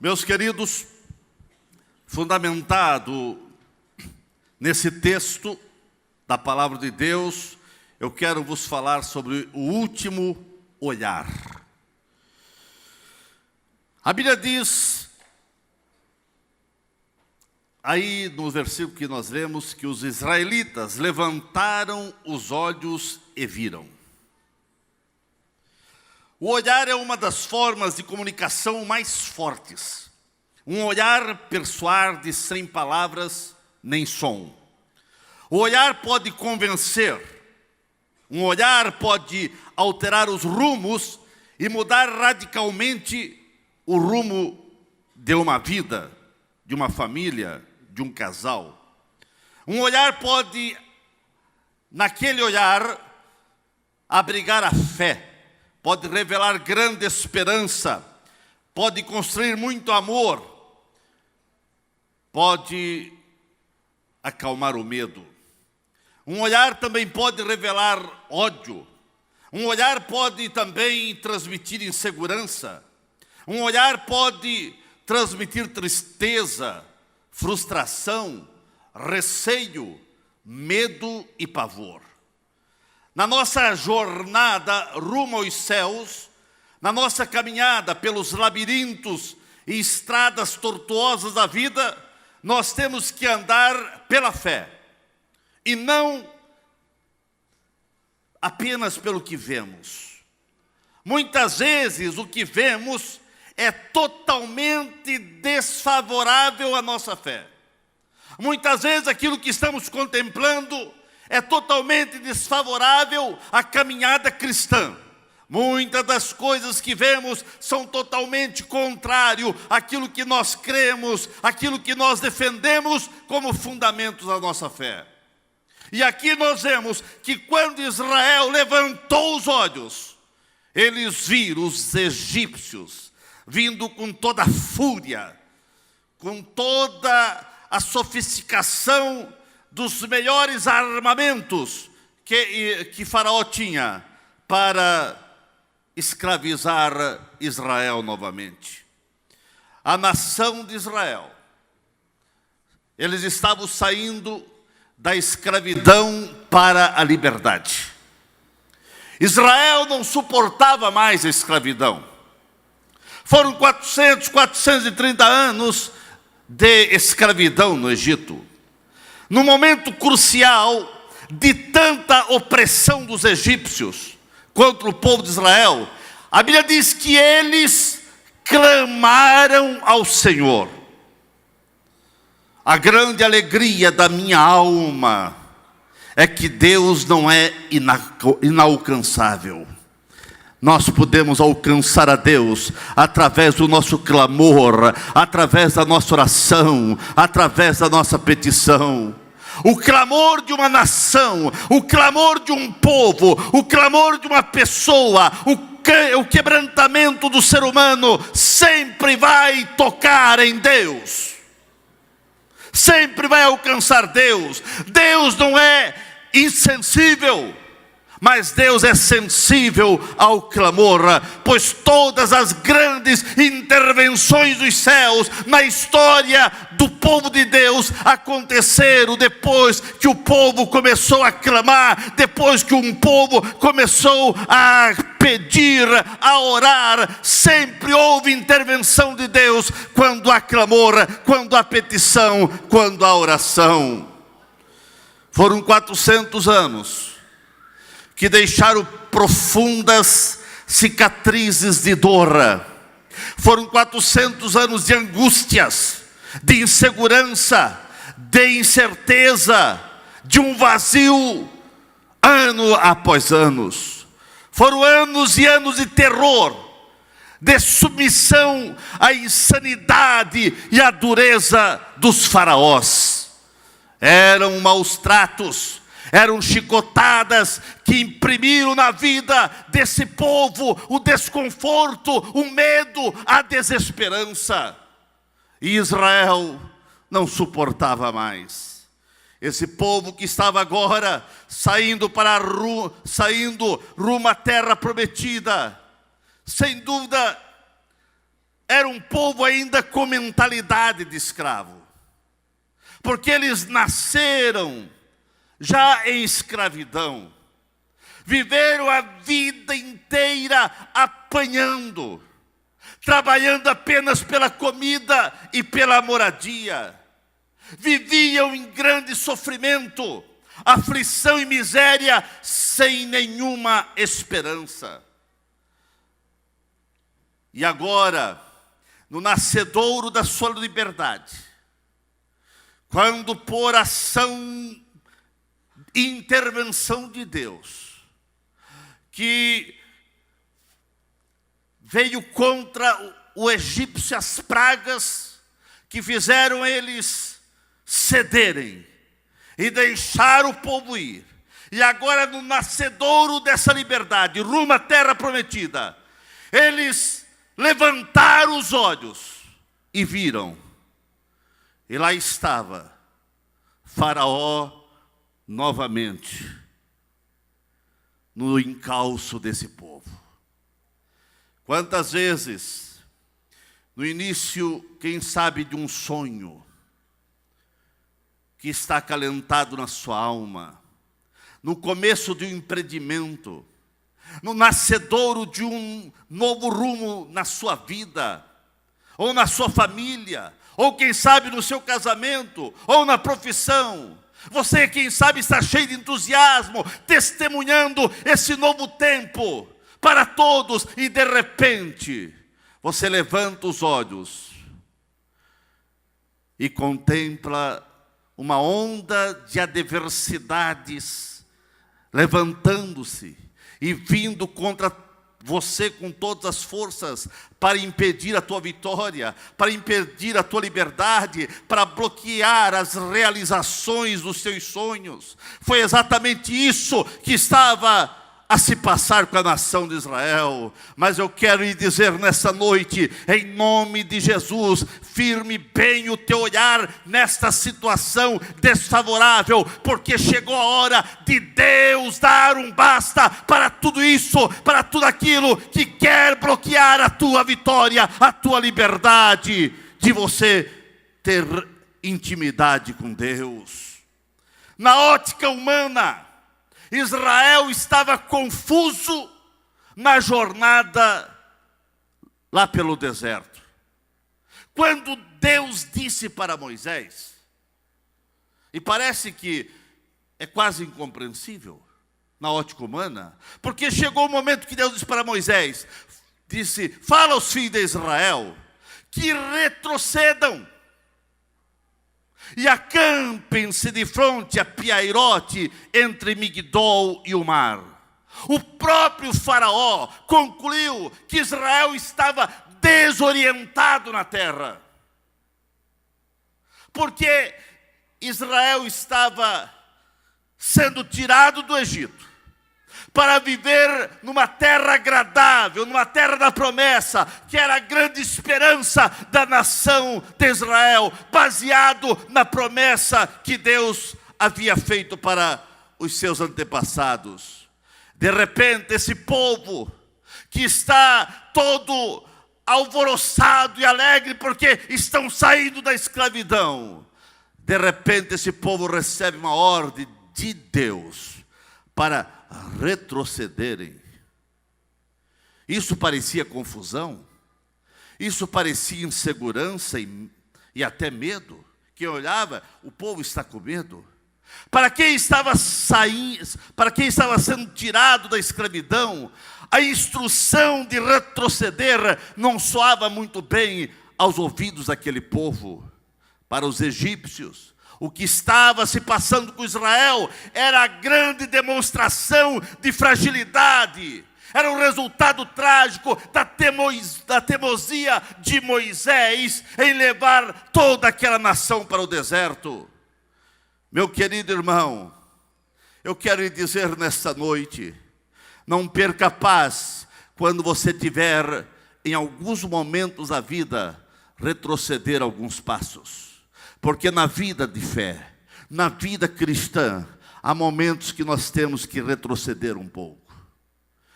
Meus queridos, fundamentado nesse texto da Palavra de Deus, eu quero vos falar sobre o último olhar. A Bíblia diz, aí no versículo que nós lemos, que os israelitas levantaram os olhos e viram. O olhar é uma das formas de comunicação mais fortes. Um olhar persuade sem palavras nem som. O olhar pode convencer. Um olhar pode alterar os rumos e mudar radicalmente o rumo de uma vida, de uma família, de um casal. Um olhar pode, naquele olhar, abrigar a fé. Pode revelar grande esperança, pode construir muito amor, pode acalmar o medo. Um olhar também pode revelar ódio. Um olhar pode também transmitir insegurança. Um olhar pode transmitir tristeza, frustração, receio, medo e pavor. Na nossa jornada rumo aos céus, na nossa caminhada pelos labirintos e estradas tortuosas da vida, nós temos que andar pela fé e não apenas pelo que vemos. Muitas vezes o que vemos é totalmente desfavorável à nossa fé. Muitas vezes aquilo que estamos contemplando é totalmente desfavorável à caminhada cristã. Muitas das coisas que vemos são totalmente contrário àquilo que nós cremos, àquilo que nós defendemos como fundamentos da nossa fé. E aqui nós vemos que quando Israel levantou os olhos, eles viram os egípcios vindo com toda a fúria, com toda a sofisticação dos melhores armamentos que Faraó tinha para escravizar Israel novamente. A nação de Israel, eles estavam saindo da escravidão para a liberdade. Israel não suportava mais a escravidão. Foram 430 anos de escravidão no Egito. No momento crucial de tanta opressão dos egípcios contra o povo de Israel, a Bíblia diz que eles clamaram ao Senhor. A grande alegria da minha alma é que Deus não é inalcançável. Nós podemos alcançar a Deus através do nosso clamor, através da nossa oração, através da nossa petição. O clamor de uma nação, o clamor de um povo, o clamor de uma pessoa, o quebrantamento do ser humano sempre vai tocar em Deus. Sempre vai alcançar Deus. Deus não é insensível, mas Deus é sensível ao clamor, pois todas as grandes intervenções dos céus na história do povo de Deus aconteceram depois que o povo começou a clamar, depois que um povo começou a pedir, a orar. Sempre houve intervenção de Deus quando há clamor, quando há petição, quando há oração. Foram 400 anos que deixaram profundas cicatrizes de dor. Foram 400 anos de angústias, de insegurança, de incerteza, de um vazio, ano após anos. Foram anos e anos de terror, de submissão à insanidade e à dureza dos faraós. Eram maus tratos, eram chicotadas que imprimiram na vida desse povo o desconforto, o medo, a desesperança. E Israel não suportava mais. Esse povo que estava agora saindo rumo à terra prometida, sem dúvida era um povo ainda com mentalidade de escravo, porque eles nasceram já em escravidão, viveram a vida inteira apanhando, trabalhando apenas pela comida e pela moradia, viviam em grande sofrimento, aflição e miséria, sem nenhuma esperança. E agora, no nascedouro da sua liberdade, quando por ação e intervenção de Deus, que veio contra o egípcio as pragas que fizeram eles cederem e deixar o povo ir. E agora no nascedouro dessa liberdade, rumo à terra prometida, eles levantaram os olhos e viram. E lá estava Faraó novamente no encalço desse povo. Quantas vezes, no início, quem sabe, de um sonho que está acalentado na sua alma, no começo de um empreendimento, no nascedouro de um novo rumo na sua vida, ou na sua família, ou quem sabe no seu casamento, ou na profissão. Você, quem sabe, está cheio de entusiasmo, testemunhando esse novo tempo para todos, e de repente, você levanta os olhos e contempla uma onda de adversidades levantando-se e vindo contra você com todas as forças para impedir a tua vitória, para impedir a tua liberdade, para bloquear as realizações dos teus sonhos. Foi exatamente isso que estava a se passar com a nação de Israel. Mas eu quero lhe dizer nessa noite, em nome de Jesus, firme bem o teu olhar nesta situação desfavorável, porque chegou a hora de Deus dar um basta para tudo isso, para tudo aquilo que quer bloquear a tua vitória, a tua liberdade, de você ter intimidade com Deus. Na ótica humana, Israel estava confuso na jornada lá pelo deserto. Quando Deus disse para Moisés, e parece que é quase incompreensível na ótica humana, porque chegou o momento que Deus disse para Moisés, disse, fala aos filhos de Israel que retrocedam e acampem-se de frente a Piairote, entre Migdol e o mar. O próprio Faraó concluiu que Israel estava desorientado na terra, porque Israel estava sendo tirado do Egito para viver numa terra agradável, numa terra da promessa, que era a grande esperança da nação de Israel, baseado na promessa que Deus havia feito para os seus antepassados. De repente, esse povo que está todo alvoroçado e alegre porque estão saindo da escravidão, de repente esse povo recebe uma ordem de Deus para retrocederem. Isso parecia confusão, isso parecia insegurança e até medo. Quem olhava, o povo está com medo. Para quem estava sendo tirado da escravidão, a instrução de retroceder não soava muito bem aos ouvidos daquele povo. Para os egípcios, o que estava se passando com Israel era a grande demonstração de fragilidade. Era um resultado trágico da teimosia de Moisés em levar toda aquela nação para o deserto. Meu querido irmão, eu quero lhe dizer nesta noite, não perca a paz quando você tiver, em alguns momentos da vida, retroceder alguns passos. Porque na vida de fé, na vida cristã, há momentos que nós temos que retroceder um pouco.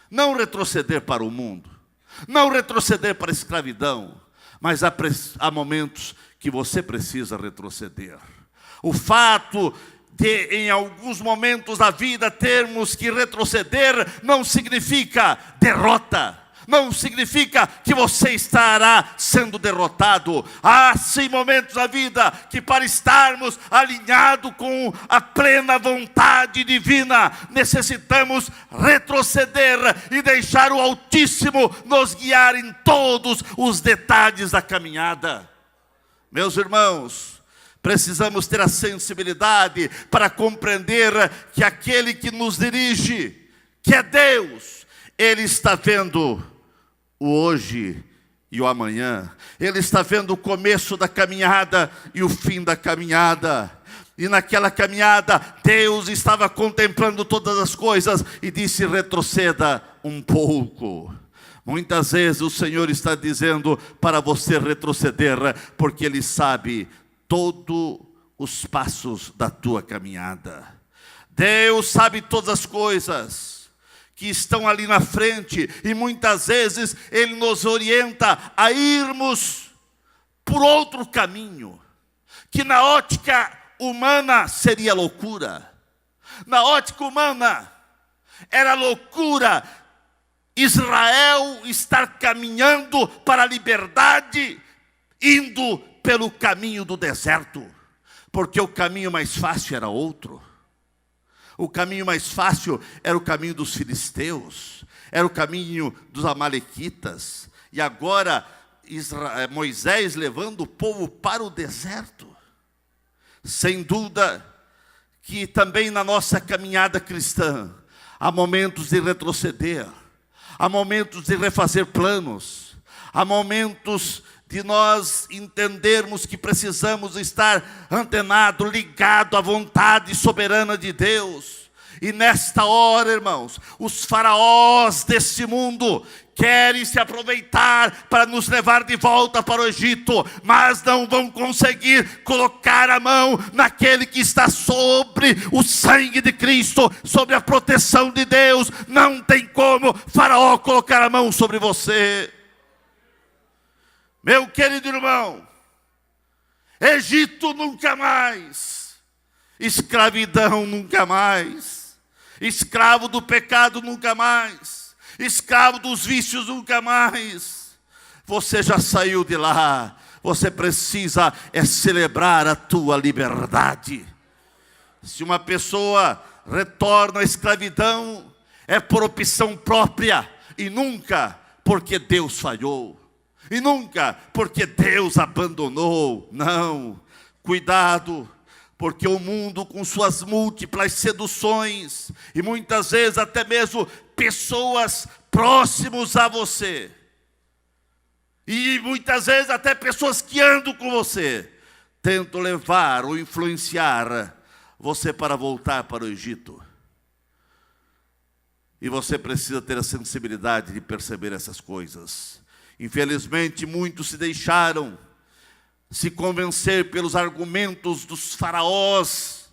Não retroceder para o mundo, não retroceder para a escravidão, mas há momentos que você precisa retroceder. O fato de, em alguns momentos da vida, termos que retroceder, não significa derrota. Não significa que você estará sendo derrotado. Há sim momentos na vida que, para estarmos alinhados com a plena vontade divina, necessitamos retroceder e deixar o Altíssimo nos guiar em todos os detalhes da caminhada. Meus irmãos, precisamos ter a sensibilidade para compreender que aquele que nos dirige, que é Deus, Ele está vendo o hoje e o amanhã. Ele está vendo o começo da caminhada e o fim da caminhada. E naquela caminhada, Deus estava contemplando todas as coisas e disse: retroceda um pouco. Muitas vezes o Senhor está dizendo para você retroceder, porque Ele sabe todos os passos da tua caminhada. Deus sabe todas as coisas que estão ali na frente, e muitas vezes Ele nos orienta a irmos por outro caminho, que na ótica humana seria loucura. Na ótica humana era loucura Israel estar caminhando para a liberdade, indo pelo caminho do deserto, porque o caminho mais fácil era outro. O caminho mais fácil era o caminho dos filisteus, era o caminho dos amalequitas. E agora Moisés levando o povo para o deserto. Sem dúvida que também na nossa caminhada cristã há momentos de retroceder, há momentos de refazer planos, há momentos de nós entendermos que precisamos estar antenado, ligado à vontade soberana de Deus. E nesta hora, irmãos, os faraós desse mundo querem se aproveitar para nos levar de volta para o Egito, mas não vão conseguir colocar a mão naquele que está sobre o sangue de Cristo, sobre a proteção de Deus. Não tem como faraó colocar a mão sobre você. Meu querido irmão, Egito nunca mais, escravidão nunca mais, escravo do pecado nunca mais, escravo dos vícios nunca mais. Você já saiu de lá, você precisa celebrar a tua liberdade. Se uma pessoa retorna à escravidão, é por opção própria e nunca porque Deus falhou. E nunca porque Deus abandonou. Não, cuidado, porque o mundo com suas múltiplas seduções, e muitas vezes até mesmo pessoas próximas a você, e muitas vezes até pessoas que andam com você, tentam levar ou influenciar você para voltar para o Egito. E você precisa ter a sensibilidade de perceber essas coisas. Infelizmente, muitos se deixaram se convencer pelos argumentos dos faraós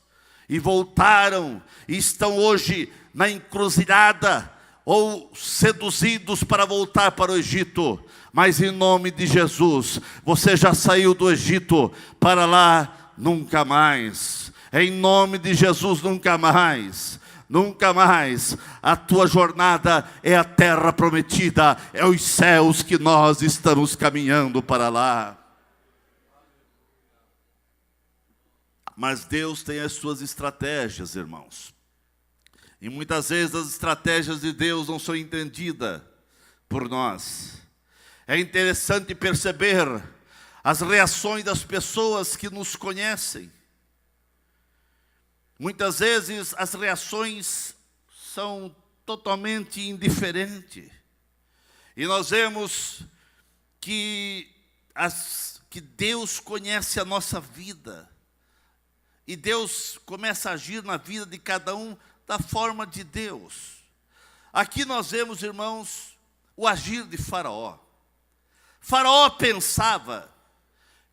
e voltaram e estão hoje na encruzilhada ou seduzidos para voltar para o Egito. Mas em nome de Jesus, você já saiu do Egito, para lá nunca mais. Em nome de Jesus, nunca mais. Nunca mais. A tua jornada é a terra prometida, é os céus que nós estamos caminhando para lá. Mas Deus tem as suas estratégias, irmãos. E muitas vezes as estratégias de Deus não são entendidas por nós. É interessante perceber as reações das pessoas que nos conhecem. Muitas vezes as reações são totalmente indiferentes. E nós vemos que Deus conhece a nossa vida. E Deus começa a agir na vida de cada um da forma de Deus. Aqui nós vemos, irmãos, o agir de Faraó. Faraó pensava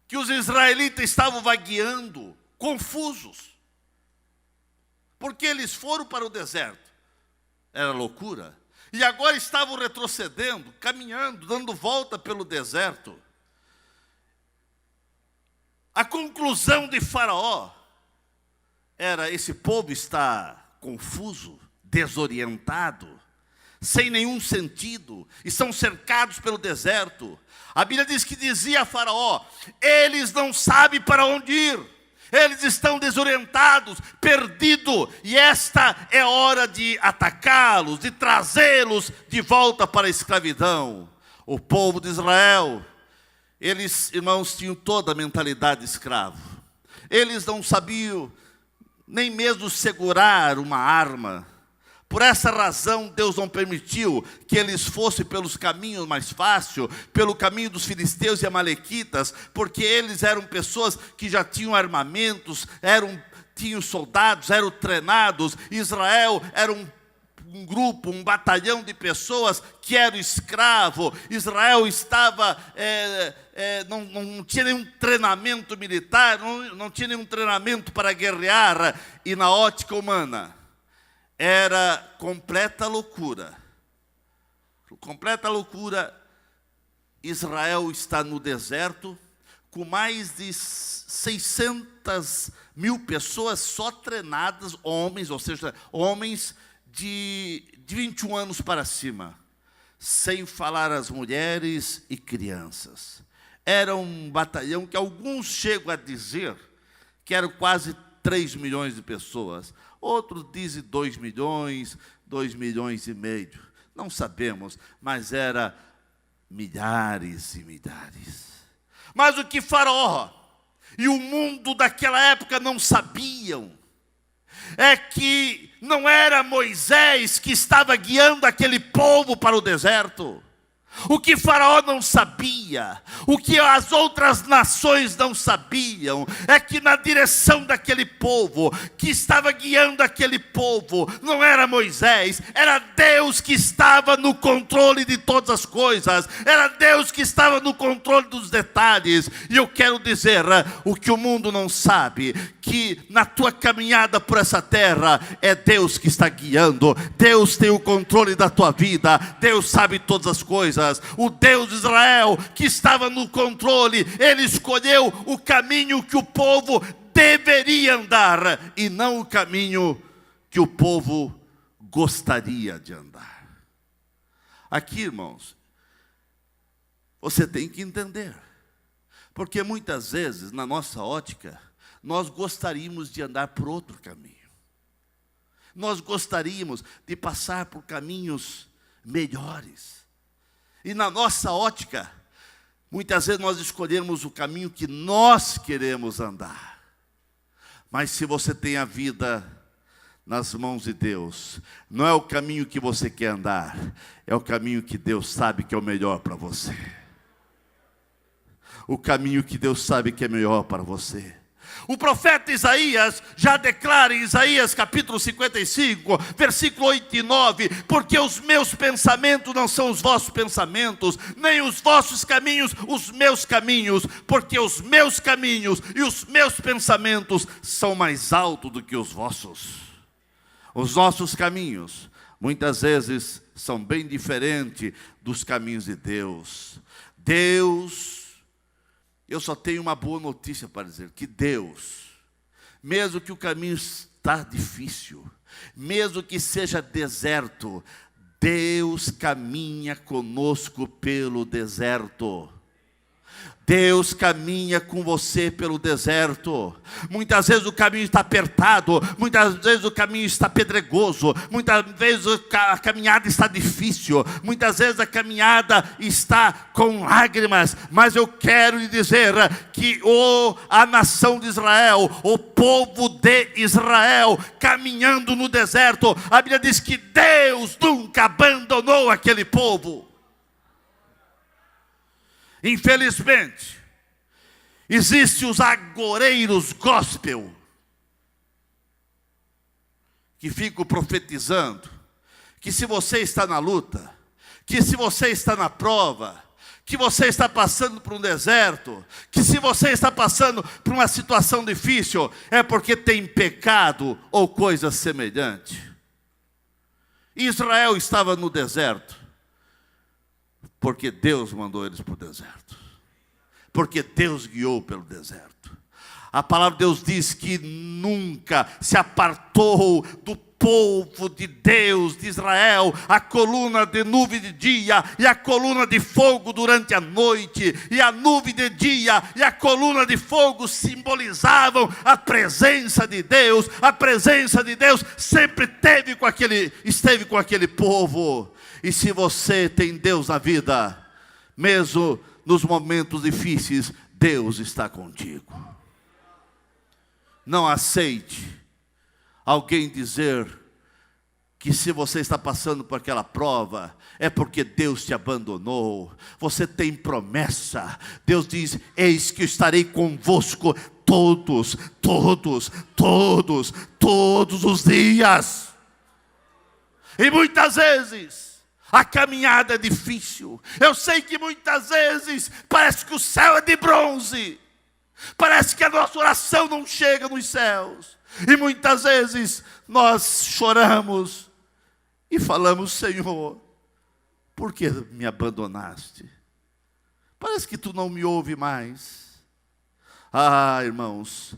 que os israelitas estavam vagueando, confusos. Porque eles foram para o deserto. Era loucura. E agora estavam retrocedendo, caminhando, dando volta pelo deserto. A conclusão de Faraó era: esse povo está confuso, desorientado, sem nenhum sentido, estão cercados pelo deserto. A Bíblia diz que dizia a Faraó: eles não sabem para onde ir, eles estão desorientados, perdidos, e esta é hora de atacá-los, de trazê-los de volta para a escravidão. O povo de Israel, eles, irmãos, tinham toda a mentalidade de escravo. Eles não sabiam nem mesmo segurar uma arma. Por essa razão, Deus não permitiu que eles fossem pelos caminhos mais fáceis, pelo caminho dos filisteus e amalequitas, porque eles eram pessoas que já tinham armamentos, tinham soldados, eram treinados. Israel era um grupo, um batalhão de pessoas que eram escravo. Israel estava, não tinha nenhum treinamento militar, não tinha nenhum treinamento para guerrear, e na ótica humana era completa loucura. Completa loucura. Israel está no deserto, com mais de 600 mil pessoas só treinadas, homens, ou seja, homens de 21 anos para cima, sem falar as mulheres e crianças. Era um batalhão que alguns chegam a dizer que eram quase 3 milhões de pessoas. Outros dizem 2 milhões, 2 milhões e meio. Não sabemos, mas era milhares e milhares. Mas o que Faraó e o mundo daquela época não sabiam é que não era Moisés que estava guiando aquele povo para o deserto. O que Faraó não sabia, o que as outras nações não sabiam, é que na direção daquele povo, que estava guiando aquele povo, não era Moisés, era Deus que estava no controle de todas as coisas, era Deus que estava no controle dos detalhes. E eu quero dizer, o que o mundo não sabe, que na tua caminhada por essa terra, é Deus que está guiando, Deus tem o controle da tua vida, Deus sabe todas as coisas. O Deus de Israel, que estava no controle, Ele escolheu o caminho que o povo deveria andar, e não o caminho que o povo gostaria de andar. Aqui, irmãos, você tem que entender, porque muitas vezes, na nossa ótica, nós gostaríamos de andar por outro caminho. Nós gostaríamos de passar por caminhos melhores. E na nossa ótica, muitas vezes nós escolhemos o caminho que nós queremos andar. Mas se você tem a vida nas mãos de Deus, não é o caminho que você quer andar, é o caminho que Deus sabe que é o melhor para você. O caminho que Deus sabe que é melhor para você. O profeta Isaías já declara em Isaías capítulo 55, versículo 8 e 9, porque os meus pensamentos não são os vossos pensamentos, nem os vossos caminhos os meus caminhos, porque os meus caminhos e os meus pensamentos são mais altos do que os vossos. Os nossos caminhos, muitas vezes, são bem diferentes dos caminhos de Deus. Eu só tenho uma boa notícia para dizer, que Deus, mesmo que o caminho está difícil, mesmo que seja deserto, Deus caminha conosco pelo deserto. Deus caminha com você pelo deserto. Muitas vezes o caminho está apertado, muitas vezes o caminho está pedregoso, muitas vezes a caminhada está difícil, muitas vezes a caminhada está com lágrimas, mas eu quero lhe dizer que a nação de Israel, o povo de Israel, caminhando no deserto, a Bíblia diz que Deus nunca abandonou aquele povo. Infelizmente, existem os agoreiros gospel, que ficam profetizando, que se você está na luta, que se você está na prova, que você está passando por um deserto, que se você está passando por uma situação difícil, é porque tem pecado ou coisa semelhante. Israel estava no deserto, porque Deus mandou eles para o deserto. Porque Deus guiou pelo deserto. A palavra de Deus diz que nunca se apartou do povo de Deus, de Israel, a coluna de nuvem de dia e a coluna de fogo durante a noite, e a nuvem de dia e a coluna de fogo simbolizavam a presença de Deus. A presença de Deus sempre esteve com aquele povo. E se você tem Deus na vida, mesmo nos momentos difíceis, Deus está contigo. Não aceite alguém dizer que se você está passando por aquela prova, é porque Deus te abandonou. Você tem promessa. Deus diz: eis que eu estarei convosco todos os dias. E muitas vezes a caminhada é difícil. Eu sei que muitas vezes parece que o céu é de bronze. Parece que a nossa oração não chega nos céus. E muitas vezes nós choramos e falamos: Senhor, por que me abandonaste? Parece que tu não me ouve mais. Ah, irmãos,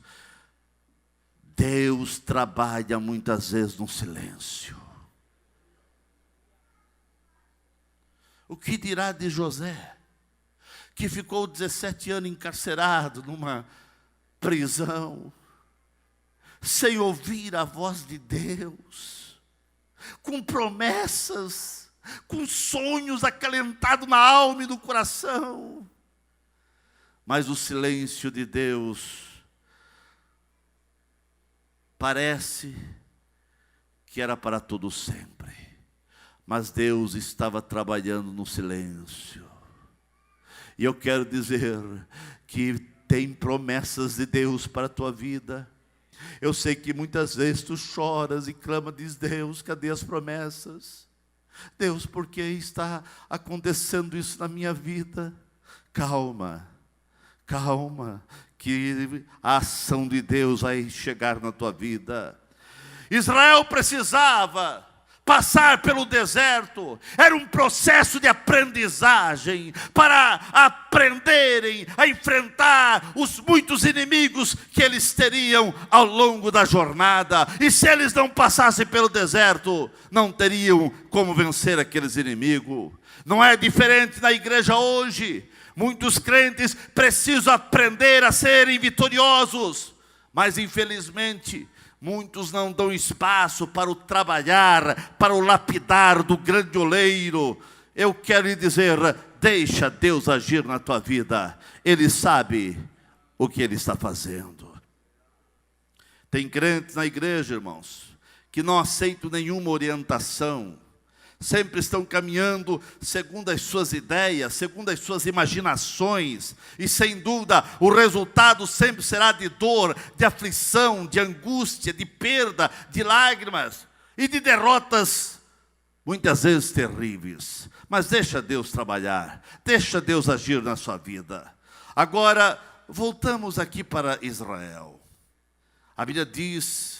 Deus trabalha muitas vezes no silêncio. O que dirá de José, que ficou 17 anos encarcerado numa prisão, sem ouvir a voz de Deus, com promessas, com sonhos acalentados na alma e no coração. Mas o silêncio de Deus parece que era para todo sempre, mas Deus estava trabalhando no silêncio. E eu quero dizer que tem promessas de Deus para a tua vida. Eu sei que muitas vezes tu choras e clama, diz: Deus, cadê as promessas? Deus, por que está acontecendo isso na minha vida? Calma, calma, que a ação de Deus vai chegar na tua vida. Israel precisava passar pelo deserto. Era um processo de aprendizagem para aprenderem a enfrentar os muitos inimigos que eles teriam ao longo da jornada. E se eles não passassem pelo deserto, não teriam como vencer aqueles inimigos. Não é diferente na igreja hoje. Muitos crentes precisam aprender a serem vitoriosos, mas infelizmente muitos não dão espaço para o trabalhar, para o lapidar do grande oleiro. Eu quero lhe dizer: deixa Deus agir na tua vida. Ele sabe o que Ele está fazendo. Tem crentes na igreja, irmãos, que não aceitam nenhuma orientação. Sempre estão caminhando segundo as suas ideias, segundo as suas imaginações. E sem dúvida o resultado sempre será de dor, de aflição, de angústia, de perda, de lágrimas e de derrotas muitas vezes terríveis. Mas deixa Deus trabalhar, deixa Deus agir na sua vida. Agora voltamos aqui para Israel. A Bíblia diz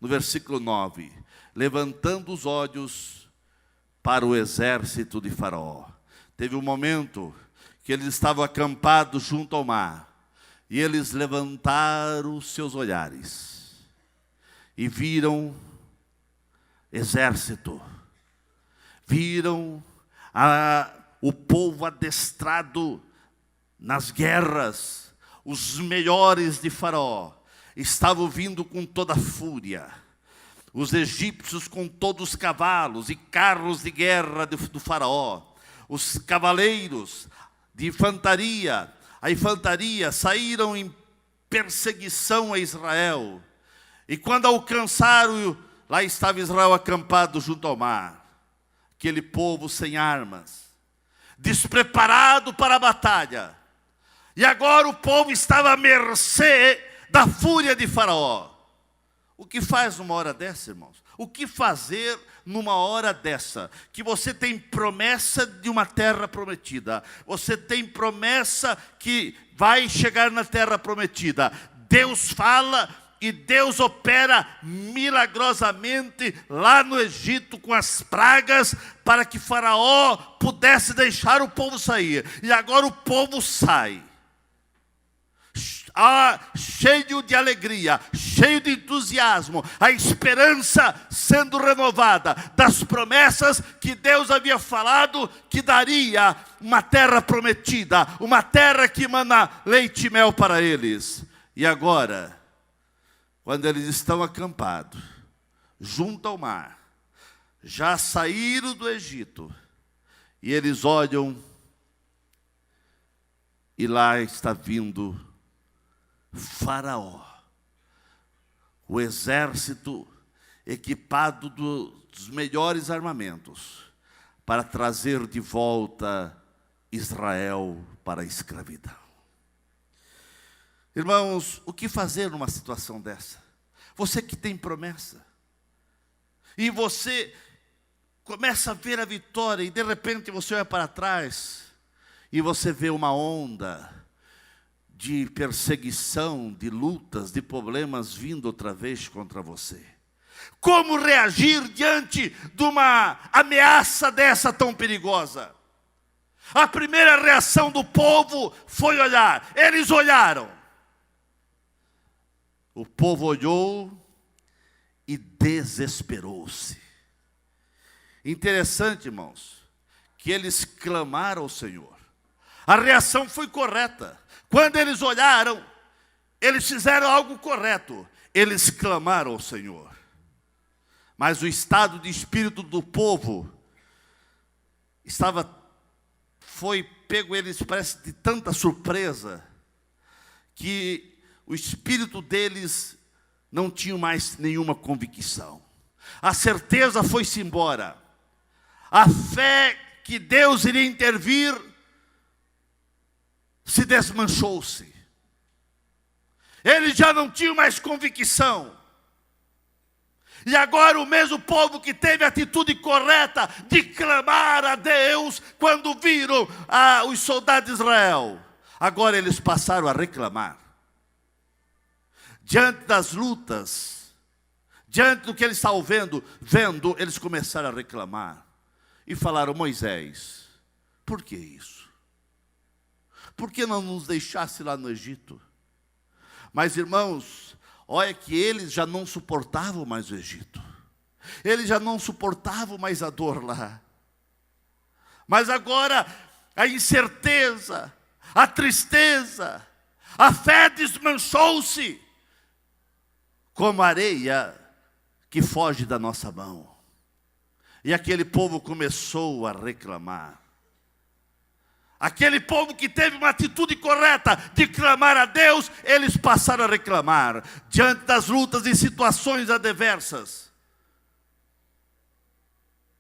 no versículo 9: levantando os olhos para o exército de Faraó. Teve um momento que eles estavam acampados junto ao mar, e eles levantaram os seus olhares e viram exército, viram o povo adestrado nas guerras. Os melhores de Faraó estavam vindo com toda a fúria. Os egípcios com todos os cavalos e carros de guerra do faraó. Os cavaleiros de infantaria, a infantaria, saíram em perseguição a Israel. E quando alcançaram, lá estava Israel acampado junto ao mar. Aquele povo sem armas, despreparado para a batalha. E agora o povo estava à mercê da fúria de Faraó. O que faz numa hora dessa, irmãos? O que fazer numa hora dessa? Que você tem promessa de uma terra prometida. Você tem promessa que vai chegar na terra prometida. Deus fala e Deus opera milagrosamente lá no Egito com as pragas, para que Faraó pudesse deixar o povo sair. E agora o povo sai. cheio de alegria, cheio de entusiasmo, a esperança sendo renovada das promessas que Deus havia falado que daria uma terra prometida, uma terra que emana leite e mel para eles. E agora, quando eles estão acampados, junto ao mar, já saíram do Egito, e eles olham, e lá está vindo Faraó, o exército equipado dos melhores armamentos, para trazer de volta Israel para a escravidão. Irmãos, o que fazer numa situação dessa? Você que tem promessa, e você começa a ver a vitória, e de repente você olha para trás, e você vê uma onda de perseguição, de lutas, de problemas vindo outra vez contra você. Como reagir diante de uma ameaça dessa tão perigosa? A primeira reação do povo foi olhar. Eles olharam. O povo olhou e desesperou-se. Interessante, irmãos, que eles clamaram ao Senhor. A reação foi correta. Quando eles olharam, eles fizeram algo correto. Eles clamaram ao Senhor. Mas o estado de espírito do povo foi pego eles, parece, de tanta surpresa, que o espírito deles não tinha mais nenhuma convicção. A certeza foi-se embora. A fé que Deus iria intervir se desmanchou-se. Eles já não tinham mais convicção. E agora o mesmo povo que teve a atitude correta de clamar a Deus quando viram os soldados de Israel, agora eles passaram a reclamar. Diante das lutas, diante do que eles estavam vendo, eles começaram a reclamar. E falaram: Moisés, por que isso? Por que não nos deixasse lá no Egito? Mas, irmãos, olha que eles já não suportavam mais o Egito. Eles já não suportavam mais a dor lá. Mas agora, a incerteza, a tristeza, a fé desmanchou-se como areia que foge da nossa mão. E aquele povo começou a reclamar. Aquele povo que teve uma atitude correta de clamar a Deus, eles passaram a reclamar diante das lutas e situações adversas.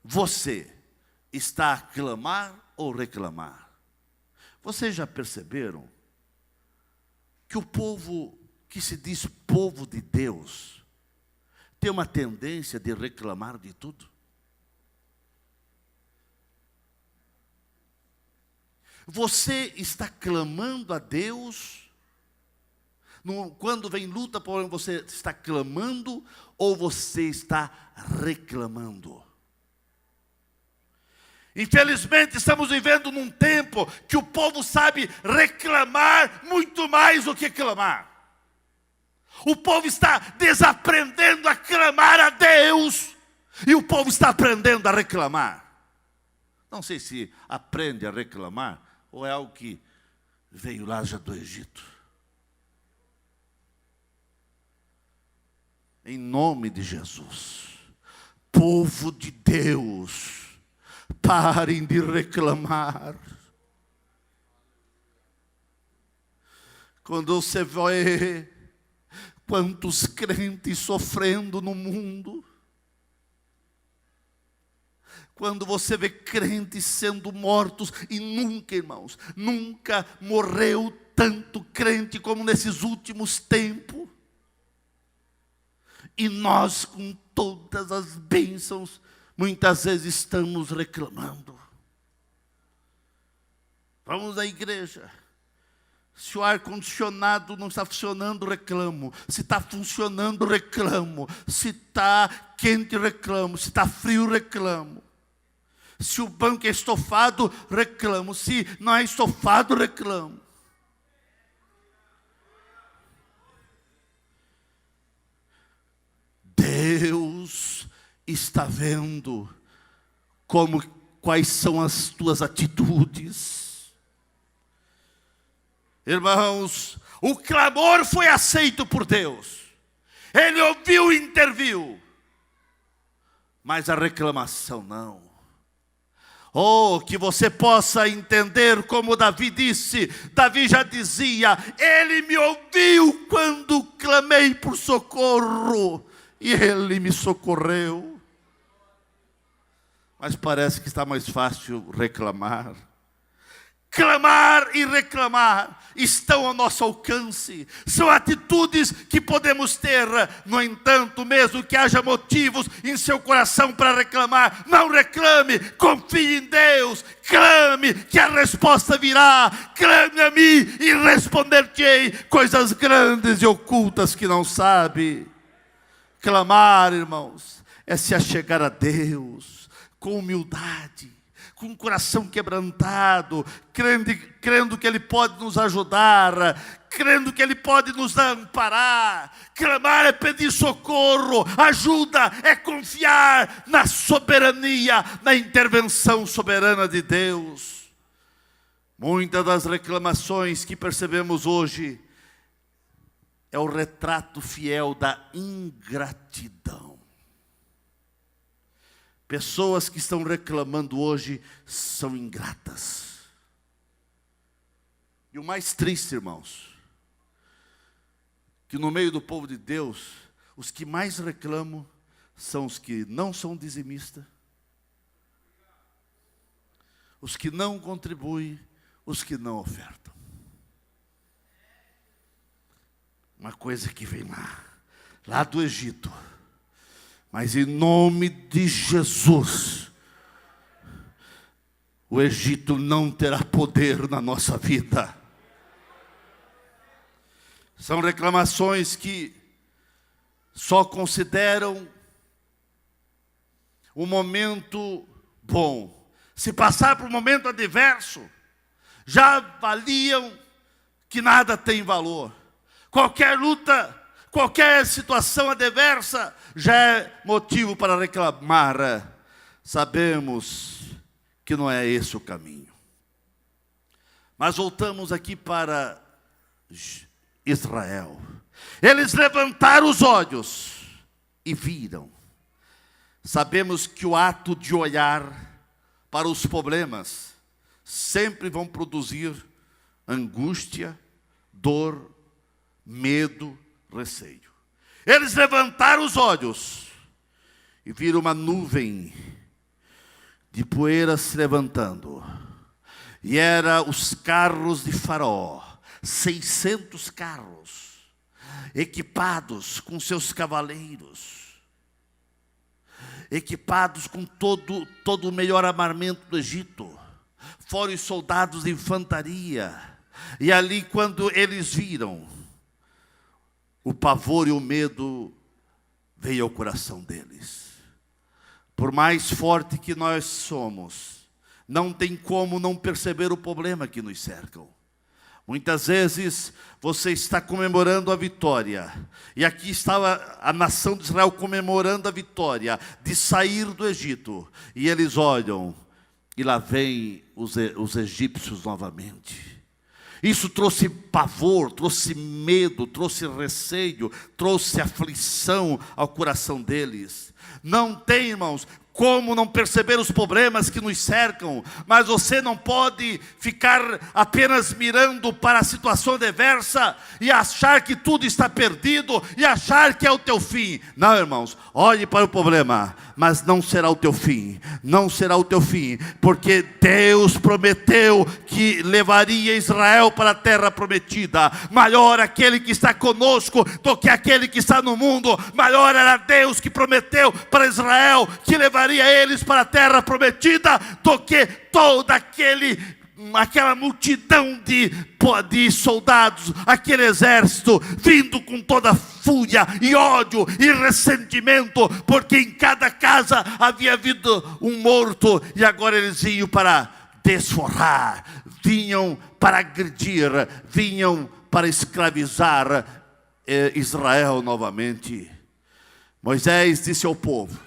Você está a clamar ou reclamar? Vocês já perceberam que o povo que se diz povo de Deus tem uma tendência de reclamar de tudo? Você está clamando a Deus? Quando vem luta, você está clamando ou você está reclamando? Infelizmente, estamos vivendo num tempo que o povo sabe reclamar muito mais do que clamar. O povo está desaprendendo a clamar a Deus e o povo está aprendendo a reclamar. Não sei se aprende a reclamar ou é algo que veio lá já do Egito. Em nome de Jesus, povo de Deus, parem de reclamar. Quando você vê quantos crentes sofrendo no mundo, quando você vê crentes sendo mortos, e nunca, irmãos, nunca morreu tanto crente como nesses últimos tempos. E nós, com todas as bênçãos, muitas vezes estamos reclamando. Vamos à igreja. Se o ar-condicionado não está funcionando, reclamo. Se está funcionando, reclamo. Se está quente, reclamo. Se está frio, reclamo. Se o banco é estofado, reclamo. Se não é estofado, reclamo. Deus está vendo quais são as tuas atitudes. Irmãos, o clamor foi aceito por Deus. Ele ouviu e interviu. Mas a reclamação não. Oh, que você possa entender como Davi disse. Davi já dizia: Ele me ouviu quando clamei por socorro, e Ele me socorreu. Mas parece que está mais fácil reclamar. Clamar e reclamar estão ao nosso alcance. São atitudes que podemos ter. No entanto, mesmo que haja motivos em seu coração para reclamar, não reclame, confie em Deus. Clame que a resposta virá. Clame a mim e responder-te-ei coisas grandes e ocultas que não sabe. Clamar, irmãos, é se achegar a Deus com humildade, com o coração quebrantado, crendo que Ele pode nos ajudar, crendo que Ele pode nos amparar. Clamar é pedir socorro, ajuda é confiar na soberania, na intervenção soberana de Deus. Muitas das reclamações que percebemos hoje é o retrato fiel da ingratidão. Pessoas que estão reclamando hoje são ingratas. E o mais triste, irmãos, que no meio do povo de Deus, os que mais reclamam são os que não são dizimistas, os que não contribuem, os que não ofertam. Uma coisa que vem lá do Egito. Mas em nome de Jesus, o Egito não terá poder na nossa vida. São reclamações que só consideram o momento bom. Se passar por um momento adverso, já avaliam que nada tem valor. Qualquer luta, qualquer situação adversa já é motivo para reclamar. Sabemos que não é esse o caminho. Mas voltamos aqui para Israel. Eles levantaram os olhos e viram. Sabemos que o ato de olhar para os problemas sempre vão produzir angústia, dor, medo, receio. Eles levantaram os olhos e viram uma nuvem de poeira se levantando. E eram os carros de Faraó, 600 carros, equipados com seus cavaleiros, equipados com todo o melhor armamento do Egito, fora os soldados de infantaria. E ali, quando eles viram, o pavor e o medo veio ao coração deles. Por mais forte que nós somos, não tem como não perceber o problema que nos cercam. Muitas vezes você está comemorando a vitória, e aqui estava a nação de Israel comemorando a vitória de sair do Egito, e eles olham, e lá vêm os egípcios novamente. Isso trouxe pavor, trouxe medo, trouxe receio, trouxe aflição ao coração deles. Não tem, irmãos, como não perceber os problemas que nos cercam, mas você não pode ficar apenas mirando para a situação adversa e achar que tudo está perdido e achar que é o teu fim. Não, irmãos, olhe para o problema, mas não será o teu fim, não será o teu fim, porque Deus prometeu que levaria Israel para a terra prometida. Maior aquele que está conosco do que aquele que está no mundo. Maior era Deus que prometeu para Israel que levaria eles para a terra prometida do que toda aquela multidão de soldados, aquele exército vindo com toda fúria e ódio e ressentimento, porque em cada casa havia havido um morto, e agora eles vinham para desforrar, vinham para agredir, vinham para escravizar Israel novamente. Moisés disse ao povo: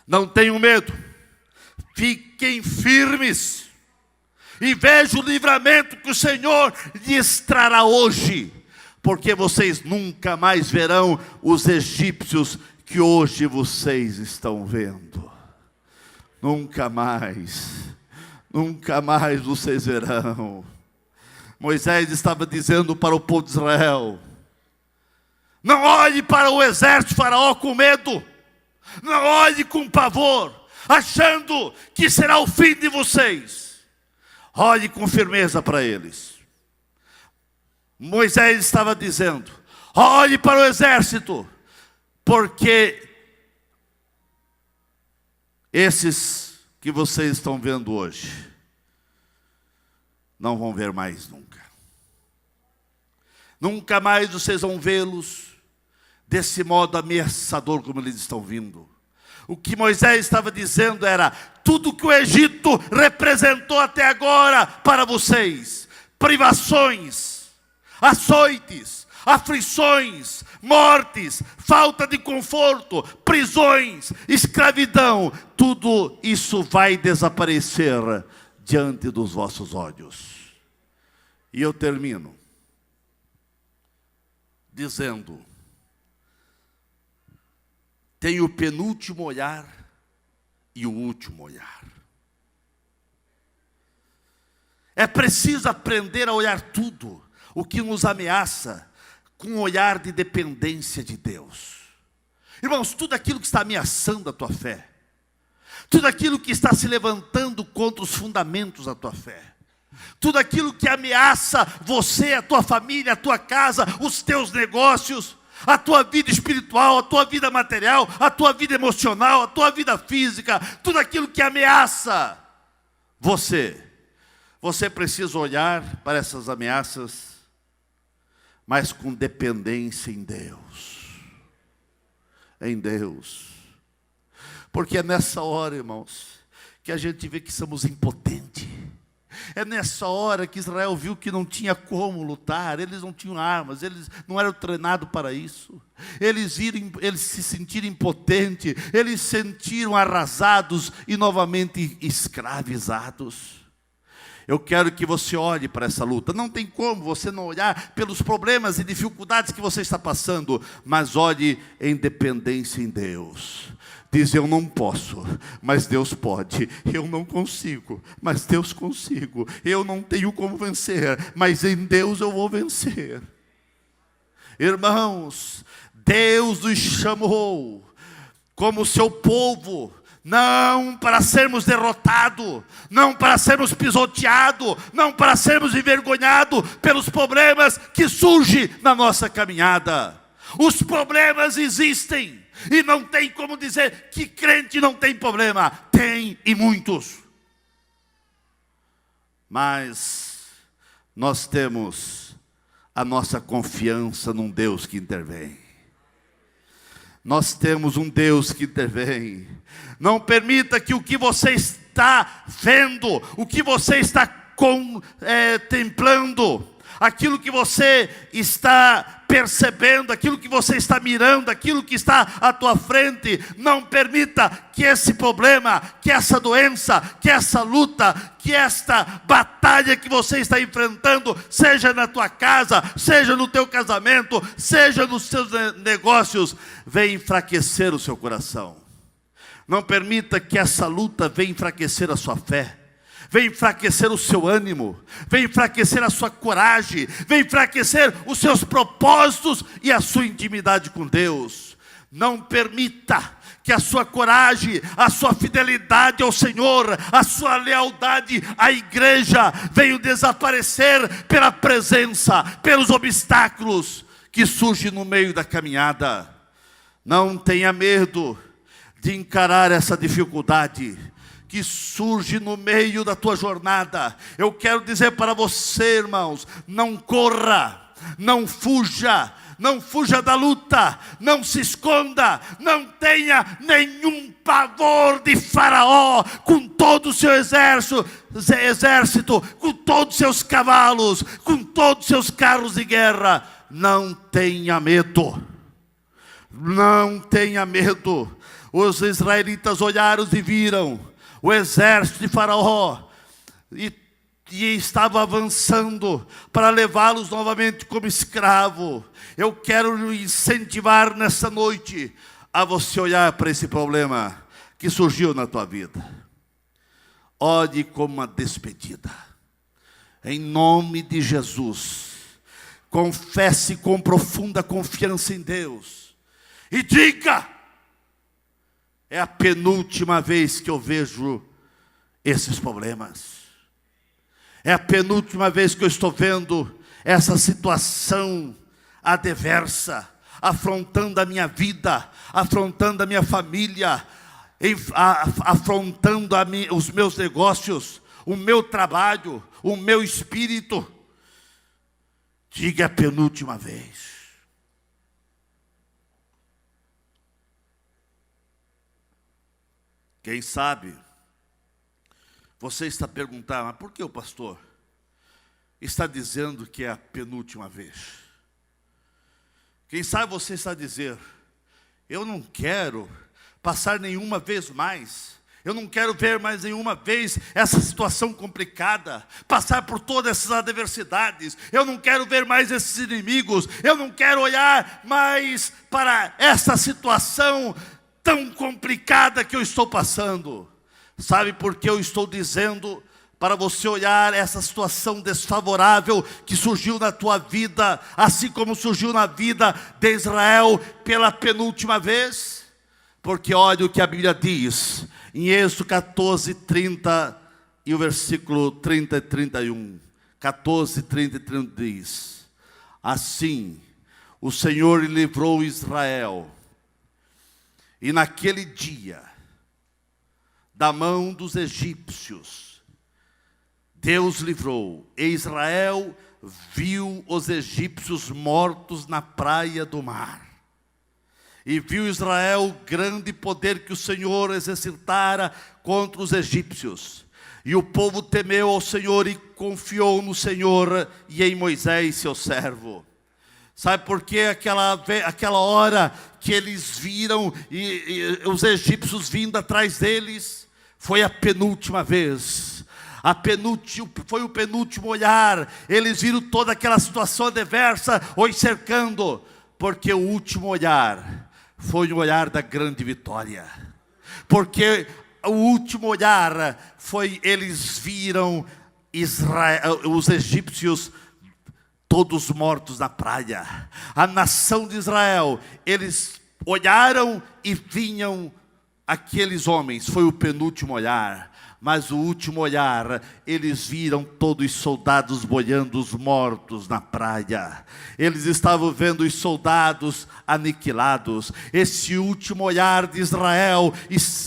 não tenham medo, fiquem firmes, e vejam o livramento que o Senhor lhes trará hoje, porque vocês nunca mais verão os egípcios que hoje vocês estão vendo. Nunca mais vocês verão. Moisés estava dizendo para o povo de Israel: não olhe para o exército de Faraó com medo, não olhe com pavor, achando que será o fim de vocês. Olhe com firmeza para eles. Moisés estava dizendo: olhe para o exército, porque esses que vocês estão vendo hoje, não vão ver mais nunca. Nunca mais vocês vão vê-los desse modo ameaçador como eles estão vindo. O que Moisés estava dizendo era: tudo que o Egito representou até agora para vocês, privações, açoites, aflições, mortes, falta de conforto, prisões, escravidão, tudo isso vai desaparecer diante dos vossos olhos. E eu termino dizendo: tem o penúltimo olhar e o último olhar. É preciso aprender a olhar tudo o que nos ameaça com um olhar de dependência de Deus. Irmãos, tudo aquilo que está ameaçando a tua fé, tudo aquilo que está se levantando contra os fundamentos da tua fé, tudo aquilo que ameaça você, a tua família, a tua casa, os teus negócios, a tua vida espiritual, a tua vida material, a tua vida emocional, a tua vida física, tudo aquilo que ameaça você precisa olhar para essas ameaças, mas com dependência em Deus. Em Deus. Porque é nessa hora, irmãos, que a gente vê que somos impotentes. É nessa hora que Israel viu que não tinha como lutar, eles não tinham armas, eles não eram treinados para isso. Eles se sentiram impotentes, eles se sentiram arrasados e novamente escravizados. Eu quero que você olhe para essa luta. Não tem como você não olhar pelos problemas e dificuldades que você está passando, mas olhe em dependência em Deus. Diz: eu não posso, mas Deus pode. Eu não consigo, mas Deus consigo. Eu não tenho como vencer, mas em Deus eu vou vencer. Irmãos, Deus nos chamou como seu povo, não para sermos derrotados, não para sermos pisoteados, não para sermos envergonhados pelos problemas que surgem na nossa caminhada. Os problemas existem, e não tem como dizer que crente não tem problema. Tem, e muitos. Mas nós temos a nossa confiança num Deus que intervém. Nós temos um Deus que intervém. Não permita que o que você está vendo, o que você está contemplando, aquilo que você está percebendo, aquilo que você está mirando, aquilo que está à tua frente, não permita que esse problema, que essa doença, que essa luta, que esta batalha que você está enfrentando, seja na tua casa, seja no teu casamento, seja nos seus negócios, venha enfraquecer o seu coração. Não permita que essa luta venha enfraquecer a sua fé. Vem enfraquecer o seu ânimo, vem enfraquecer a sua coragem, vem enfraquecer os seus propósitos e a sua intimidade com Deus. Não permita que a sua coragem, a sua fidelidade ao Senhor, a sua lealdade à igreja venham desaparecer pela presença, pelos obstáculos que surgem no meio da caminhada. Não tenha medo de encarar essa dificuldade que surge no meio da tua jornada. Eu quero dizer para você, irmãos, não corra, não fuja da luta, não se esconda, não tenha nenhum pavor de Faraó, com todo o seu exército, com todos os seus cavalos, com todos os seus carros de guerra. Não tenha medo, Não tenha medo. Os israelitas olharam e viram o exército de Faraó e estava avançando para levá-los novamente como escravo. Eu quero lhe incentivar nessa noite a você olhar para esse problema que surgiu na tua vida. Olhe como uma despedida. Em nome de Jesus, confesse com profunda confiança em Deus e diga: é a penúltima vez que eu vejo esses problemas. É a penúltima vez que eu estou vendo essa situação adversa, afrontando a minha vida, afrontando a minha família, afrontando os meus negócios, o meu trabalho, o meu espírito. Diga: a penúltima vez. Quem sabe você está perguntando: mas por que o pastor está dizendo que é a penúltima vez? Quem sabe você está dizendo: eu não quero passar nenhuma vez mais, eu não quero ver mais nenhuma vez essa situação complicada, passar por todas essas adversidades, eu não quero ver mais esses inimigos, eu não quero olhar mais para essa situação tão complicada que eu estou passando. Sabe por que eu estou dizendo para você olhar essa situação desfavorável que surgiu na tua vida, assim como surgiu na vida de Israel pela penúltima vez? Porque olha o que a Bíblia diz em Êxodo 14, 30 e o versículo 30 e 31. 14, 30 e 30 diz: assim o Senhor livrou Israel, e naquele dia, da mão dos egípcios, Deus livrou, e Israel viu os egípcios mortos na praia do mar. E viu Israel o grande poder que o Senhor exercitara contra os egípcios. E o povo temeu ao Senhor e confiou no Senhor e em Moisés, seu servo. Sabe por quê? Aquela hora que eles viram e os egípcios vindo atrás deles, foi a penúltima vez. Foi o penúltimo olhar. Eles viram toda aquela situação adversa os cercando, porque o último olhar foi o olhar da grande vitória. Porque o último olhar foi: eles viram os egípcios todos mortos na praia. A nação de Israel, eles olharam e vinham aqueles homens. Foi o penúltimo olhar. Mas o último olhar, eles viram todos os soldados boiando os mortos na praia. Eles estavam vendo os soldados aniquilados. Esse último olhar de Israel,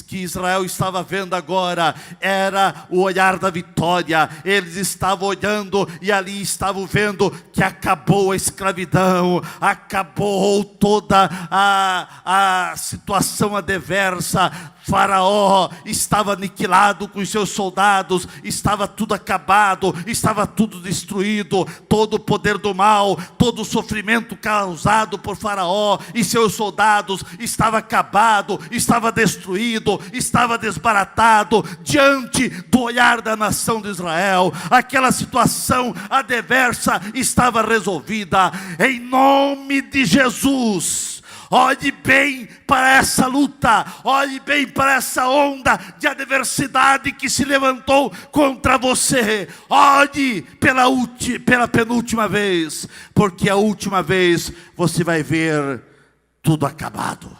que Israel estava vendo agora, era o olhar da vitória. Eles estavam olhando e ali estavam vendo que acabou a escravidão, acabou toda a situação adversa. Faraó estava aniquilado com os seus soldados, estava tudo acabado, estava tudo destruído, todo o poder do mal, todo o sofrimento causado por Faraó e seus soldados estava acabado, estava destruído, estava desbaratado diante do olhar da nação de Israel. Aquela situação adversa estava resolvida. Em nome de Jesus, olhe bem para essa luta, olhe bem para essa onda de adversidade que se levantou contra você. Olhe pela penúltima vez, porque a última vez você vai ver tudo acabado.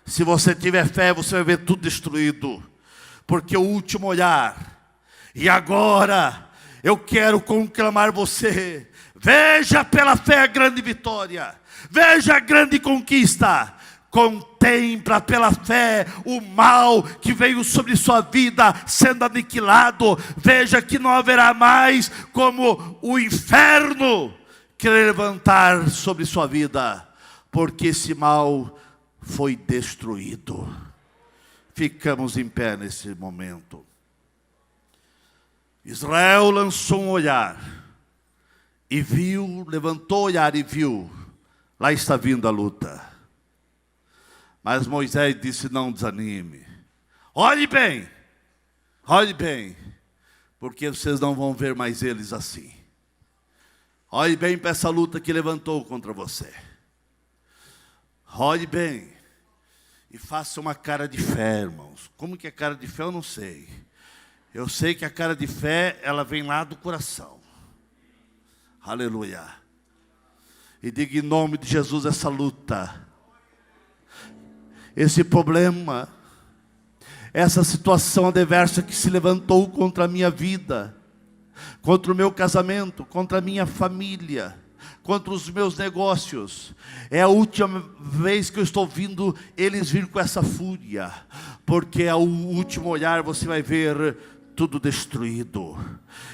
Se você tiver fé, você vai ver tudo destruído, porque o último olhar. E agora eu quero conclamar você: veja pela fé a grande vitória. Veja a grande conquista. Contempla pela fé o mal que veio sobre sua vida sendo aniquilado. Veja que não haverá mais como o inferno querer levantar sobre sua vida, porque esse mal foi destruído. Ficamos em pé nesse momento. Israel lançou um olhar e viu, levantou o olhar e viu Lá está vindo a luta. Mas Moisés disse: não desanime. Olhe bem, porque vocês não vão ver mais eles assim. Olhe bem para essa luta que levantou contra você. Olhe bem e faça uma cara de fé, irmãos. Como que é cara de fé, eu não sei. Eu sei que a cara de fé, ela vem lá do coração. Aleluia. E diga em nome de Jesus: essa luta, esse problema, essa situação adversa que se levantou contra a minha vida, contra o meu casamento, contra a minha família, contra os meus negócios, é a última vez que eu estou vendo eles vir com essa fúria, porque ao último olhar você vai ver tudo destruído,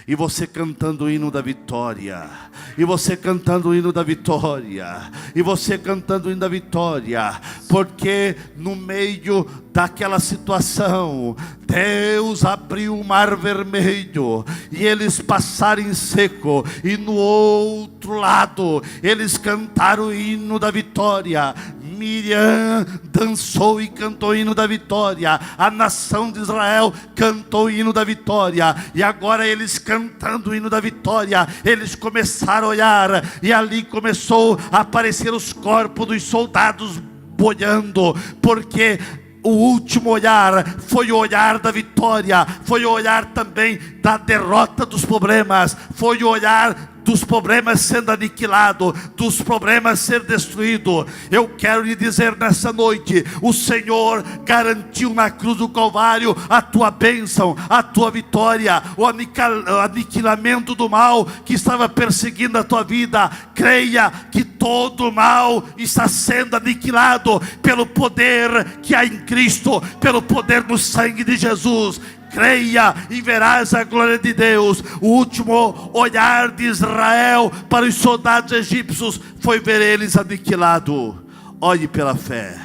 e você cantando o hino da vitória, e você cantando o hino da vitória, e você cantando o hino da vitória, porque no meio daquela situação, Deus abriu o mar vermelho, e eles passaram em seco, e no outro lado, eles cantaram o hino da vitória. Miriam dançou e cantou o hino da vitória. A nação de Israel cantou o hino da vitória. E agora eles cantando o hino da vitória, eles começaram a olhar, e ali começou a aparecer os corpos dos soldados boiando, porque o último olhar foi o olhar da vitória, foi o olhar também da derrota dos problemas, foi o olhar dos problemas sendo aniquilado, dos problemas ser destruído. Eu quero lhe dizer nessa noite, o Senhor garantiu na cruz do Calvário a tua bênção, a tua vitória, o aniquilamento do mal que estava perseguindo a tua vida. Creia que todo o mal está sendo aniquilado pelo poder que há em Cristo, pelo poder do sangue de Jesus. Creia e verás a glória de Deus. O último olhar de Israel para os soldados egípcios foi ver eles aniquilados. Olhe pela fé,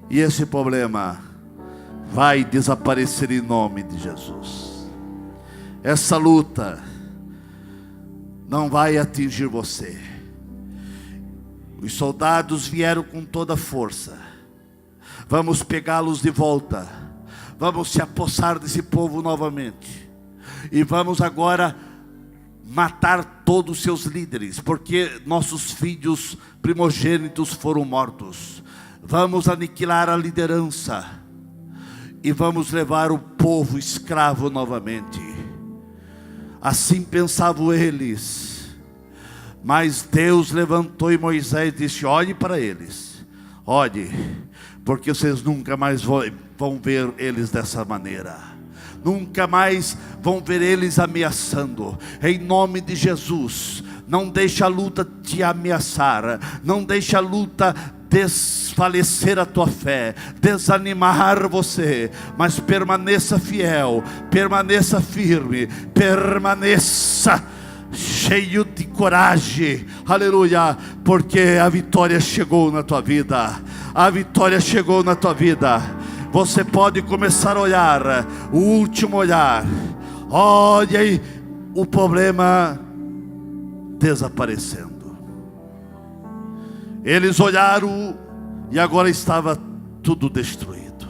e esse problema vai desaparecer em nome de Jesus. Essa luta não vai atingir você. Os soldados vieram com toda a força. Vamos pegá-los de volta. Vamos se apossar desse povo novamente. E vamos agora matar todos os seus líderes, porque nossos filhos primogênitos foram mortos. Vamos aniquilar a liderança. E vamos levar o povo escravo novamente. Assim pensavam eles. Mas Deus levantou e Moisés disse: olhe para eles. Olhe, porque vocês nunca mais vão ver eles dessa maneira. Nunca mais vão ver eles ameaçando. Em nome de Jesus, não deixe a luta te ameaçar. Não deixe a luta desfalecer a tua fé, desanimar você. Mas permaneça fiel, permaneça firme, permaneça cheio de coragem, aleluia, porque a vitória chegou na tua vida. A vitória chegou na tua vida. Você pode começar a olhar, o último olhar. Olha aí o problema desaparecendo. Eles olharam e agora estava tudo destruído.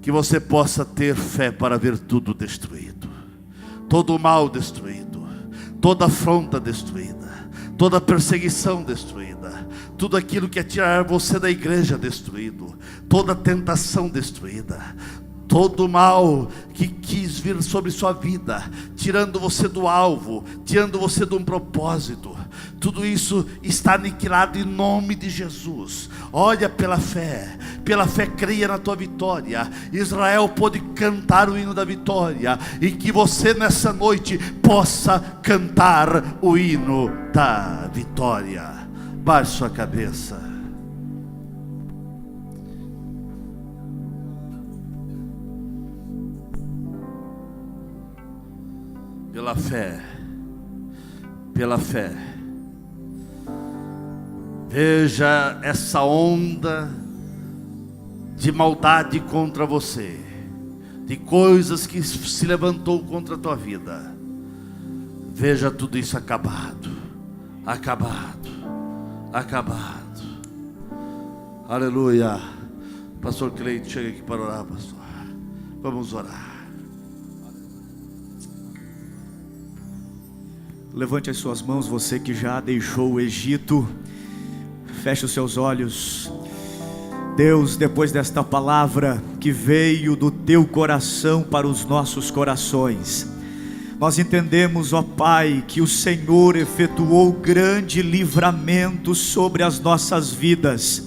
Que você possa ter fé para ver tudo destruído. Todo o mal destruído, toda afronta destruída, toda perseguição destruída, tudo aquilo que é tirar você da igreja destruído, toda tentação destruída, todo o mal que quis vir sobre sua vida, tirando você do alvo, tirando você de um propósito, tudo isso está aniquilado em nome de Jesus. Olha pela fé creia na tua vitória. Israel pôde cantar o hino da vitória, e que você nessa noite possa cantar o hino da vitória. Baixe sua cabeça. Pela fé, veja essa onda de maldade contra você, de coisas que se levantou contra a tua vida. Veja tudo isso acabado, acabado. Aleluia. Pastor Cleide, chega aqui para orar, pastor. Vamos orar. Levante as suas mãos, você que já deixou o Egito. Feche os seus olhos. Deus, depois desta palavra que veio do teu coração para os nossos corações, nós entendemos, ó Pai, que o Senhor efetuou grande livramento sobre as nossas vidas.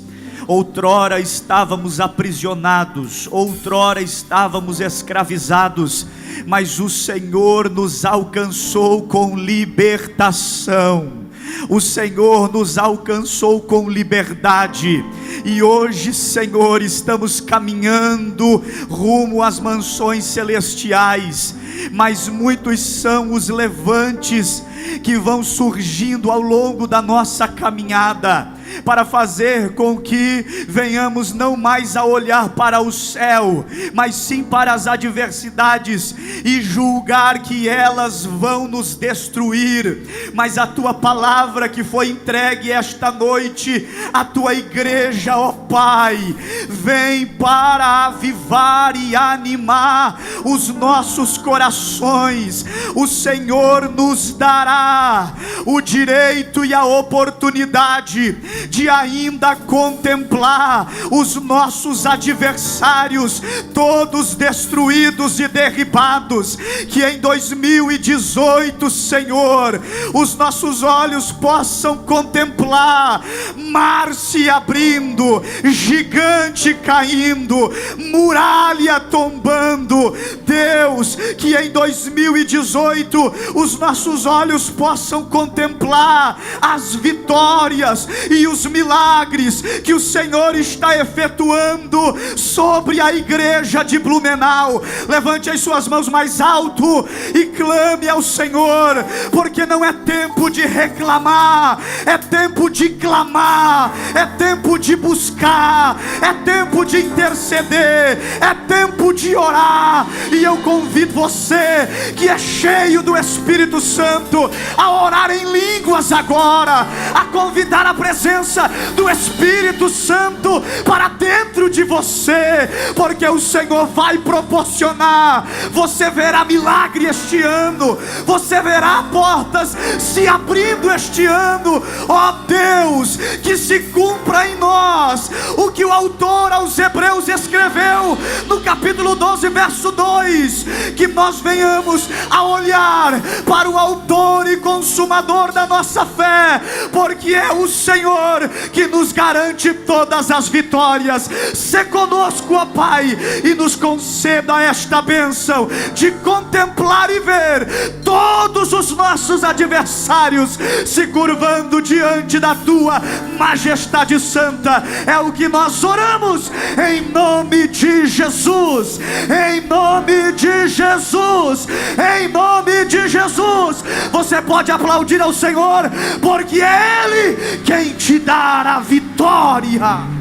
Outrora estávamos aprisionados, outrora estávamos escravizados, mas o Senhor nos alcançou com libertação. O Senhor nos alcançou com liberdade, e hoje, Senhor, estamos caminhando rumo às mansões celestiais, mas muitos são os levantes que vão surgindo ao longo da nossa caminhada, para fazer com que venhamos não mais a olhar para o céu, mas sim para as adversidades e julgar que elas vão nos destruir. Mas a tua palavra que foi entregue esta noite à tua igreja, ó Pai, vem para avivar e animar os nossos corações. O Senhor nos dará o direito e a oportunidade de ainda contemplar os nossos adversários todos destruídos e derribados. Que em 2018, Senhor, os nossos olhos possam contemplar mar se abrindo, gigante caindo, muralha tombando. Deus, que em 2018 os nossos olhos possam contemplar as vitórias e os milagres que o Senhor está efetuando sobre a igreja de Blumenau. Levante as suas mãos mais alto e clame ao Senhor, porque não é tempo de reclamar, é tempo de clamar, é tempo de buscar, é tempo de interceder, é tempo de orar. E eu convido você que é cheio do Espírito Santo a orar em línguas agora, a convidar a presença do Espírito Santo para dentro de você, porque o Senhor vai proporcionar. Você verá milagre este ano, você verá portas se abrindo este ano. Ó Deus, que se cumpra em nós o que o autor aos Hebreus escreveu no capítulo 12, verso 2, que nós venhamos a olhar para o autor e consumador da nossa fé, porque é o Senhor que nos garante todas as vitórias. Se conosco, ó Pai, e nos conceda esta bênção de contemplar e ver todos os nossos adversários se curvando diante da tua majestade santa. É o que nós oramos em nome de Jesus, em nome de Jesus, em nome de Jesus. Você pode aplaudir ao Senhor, porque é Ele quem te dará a vitória.